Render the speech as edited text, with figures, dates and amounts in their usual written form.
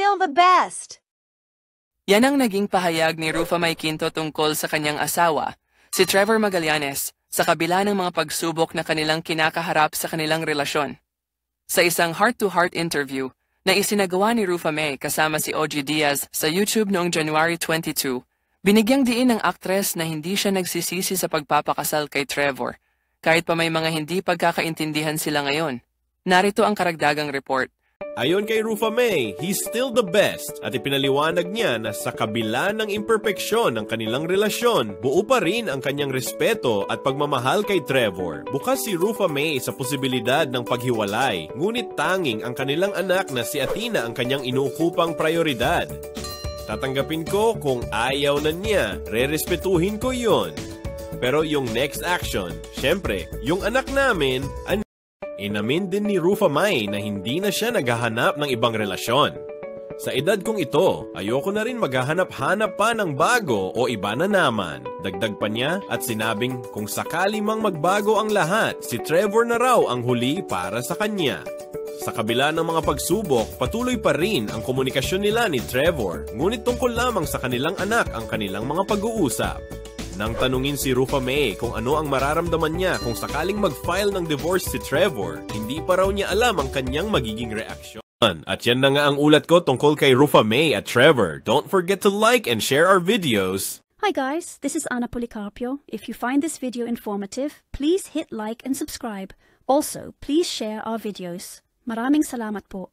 still the best. Yan ang naging pahayag ni Rufa May Quinto tungkol sa kanyang asawa, si Trevor Magallanes, sa kabila ng mga pagsubok na kanilang kinakaharap sa kanilang relasyon. Sa isang heart-to-heart interview na isinagawa ni Rufa May kasama si OG Diaz sa YouTube noong January 22, binigyang diin ng aktres na hindi siya nagsisisi sa pagpapakasal kay Trevor, kahit pa may mga hindi pagkakaintindihan sila ngayon. Narito ang karagdagang report. Ayon kay Rufa May, he's still the best at ipinaliwanag niya na sa kabila ng imperpeksyon ng kanilang relasyon, buo pa rin ang kanyang respeto at pagmamahal kay Trevor. Bukas si Rufa May sa posibilidad ng paghiwalay, ngunit tanging ang kanilang anak na si Athena ang kanyang inuukupang prioridad. Tatanggapin ko kung ayaw na niya, rerespetuhin ko yon. Pero yung next action, syempre, yung anak namin, inamin din ni Rufa May na hindi na siya naghahanap ng ibang relasyon. Sa edad kong ito, ayoko na rin maghahanap-hanap pa ng bago o iba na naman. Dagdag pa niya at sinabing kung sakali mang magbago ang lahat, si Trevor na raw ang huli para sa kanya. Sa kabila ng mga pagsubok, patuloy pa rin ang komunikasyon nila ni Trevor, ngunit tungkol lamang sa kanilang anak ang kanilang mga pag-uusap. Nang tanungin si Rufa May kung ano ang mararamdaman niya kung sakaling mag-file ng divorce si Trevor, hindi pa raw niya alam ang kanyang magiging reaksyon. At yan na nga ang ulat ko tungkol kay Rufa May at Trevor. Don't forget to like and share our videos. Hi guys, this is Ana Policarpio. If you find this video informative, please hit like and subscribe. Also, please share our videos. Maraming salamat po.